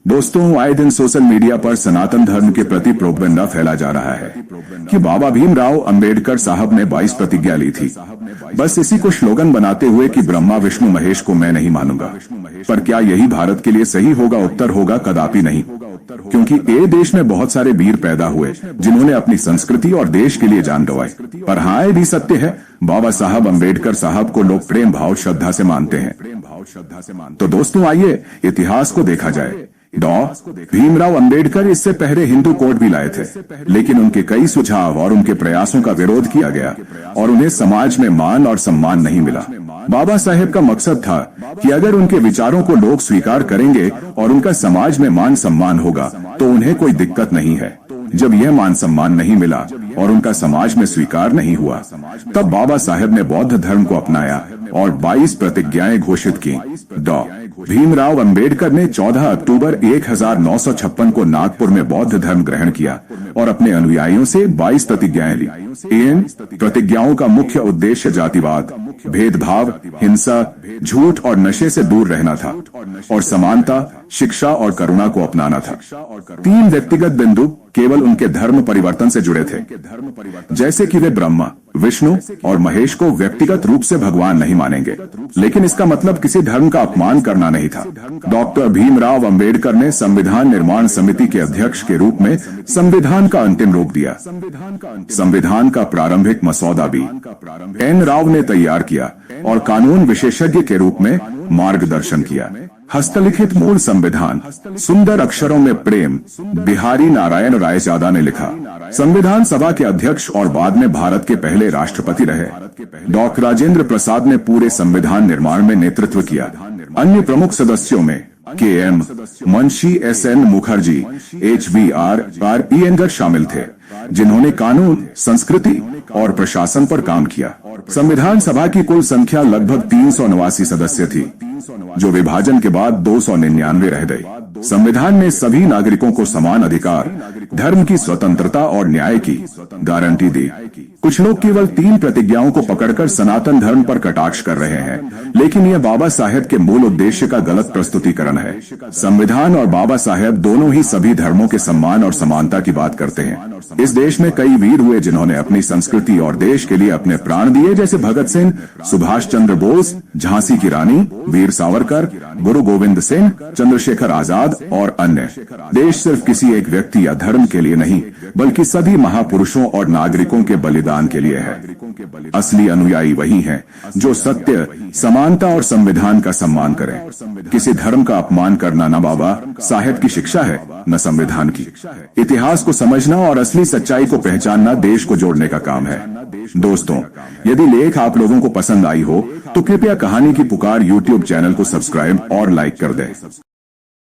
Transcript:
दोस्तों, आए दिन सोशल मीडिया पर सनातन धर्म के प्रति प्रोपगेंडा फैला जा रहा है कि बाबा भीमराव अंबेडकर साहब ने 22 प्रतिज्ञा ली थी, बस इसी को स्लोगन बनाते हुए कि ब्रह्मा विष्णु महेश को मैं नहीं मानूंगा। पर क्या यही भारत के लिए सही होगा? उत्तर होगा कदापि नहीं, क्योंकि ये देश में बहुत सारे वीर पैदा हुए जिन्होंने अपनी संस्कृति और देश के लिए जान गंवाई। पर हाँ, ये भी सत्य है, बाबा साहब अंबेडकर साहब को लोग प्रेम भाव श्रद्धा से मानते हैं। तो दोस्तों, आइए इतिहास को देखा जाए। भीमराव अंबेडकर इससे पहले हिंदू कोड भी लाए थे, लेकिन उनके कई सुझाव और उनके प्रयासों का विरोध किया गया और उन्हें समाज में मान और सम्मान नहीं मिला। बाबा साहेब का मकसद था कि अगर उनके विचारों को लोग स्वीकार करेंगे और उनका समाज में मान सम्मान होगा तो उन्हें कोई दिक्कत नहीं है। जब यह मान सम्मान नहीं मिला और उनका समाज में स्वीकार नहीं हुआ, तब बाबा साहेब ने बौद्ध धर्म को अपनाया और 22 प्रतिज्ञाएं घोषित की। भीमराव अंबेडकर ने 14 अक्टूबर 1956 को नागपुर में बौद्ध धर्म ग्रहण किया और अपने अनुयायियों से 22 प्रतिज्ञाएं ली। इन प्रतिज्ञाओं का मुख्य उद्देश्य जातिवाद, भेदभाव, हिंसा, झूठ और नशे से दूर रहना था और समानता, शिक्षा और करुणा को अपनाना था। 3 व्यक्तिगत बिंदु केवल उनके धर्म परिवर्तन से जुड़े थे, जैसे कि वे ब्रह्मा, विष्णु और महेश को व्यक्तिगत रूप से भगवान नहीं मानेंगे, लेकिन इसका मतलब किसी धर्म का अपमान करना नहीं था। डॉक्टर भीमराव अंबेडकर ने संविधान निर्माण समिति के अध्यक्ष के रूप में संविधान का अंतिम रूप दिया। संविधान का प्रारंभिक मसौदा भी एन राव ने तैयार किया और कानून विशेषज्ञ के रूप में मार्गदर्शन किया। हस्तलिखित मूल संविधान सुंदर अक्षरों में प्रेम बिहारी नारायण रायजादा ने लिखा। संविधान सभा के अध्यक्ष और बाद में भारत के पहले राष्ट्रपति रहे डॉक्टर राजेंद्र प्रसाद ने पूरे संविधान निर्माण में नेतृत्व किया। अन्य प्रमुख सदस्यों में KM. Munshi, SN. Mukherjee, H.B.R. Iyengar शामिल थे, जिन्होंने कानून, संस्कृति और प्रशासन पर काम किया। संविधान सभा की कुल संख्या लगभग 389 सदस्य थी, जो विभाजन के बाद 299 रह गई। संविधान ने सभी नागरिकों को समान अधिकार, धर्म की स्वतंत्रता और न्याय की गारंटी दी। कुछ लोग केवल 3 प्रतिज्ञाओं को पकड़कर सनातन धर्म पर कटाक्ष कर रहे हैं, लेकिन यह बाबा साहेब के मूल उद्देश्य का गलत प्रस्तुतिकरण है। संविधान और बाबा साहेब दोनों ही सभी धर्मों के सम्मान और समानता की बात करते हैं। इस देश में कई वीर हुए जिन्होंने अपनी संस्कृति और देश के लिए अपने प्राण दिए, जैसे भगत सिंह, सुभाष चंद्र बोस, झांसी की रानी, वीर सावरकर, गुरु गोविंद सिंह, चंद्रशेखर आजाद और अन्य। देश सिर्फ किसी एक व्यक्ति या धर्म के लिए नहीं, बल्कि सभी महापुरुषों और नागरिकों के बलिदान के लिए है। असली अनुयायी वही हैं जो सत्य, समानता और संविधान का सम्मान करें। किसी धर्म का अपमान करना न बाबा साहेब की शिक्षा है, न संविधान की। इतिहास को समझना और असली सच्चाई को पहचानना देश को जोड़ने का काम है। दोस्तों, यदि लेख आप लोगों को पसंद आई हो तो कृपया कहानी की पुकार YouTube चैनल को सब्सक्राइब और लाइक कर दें।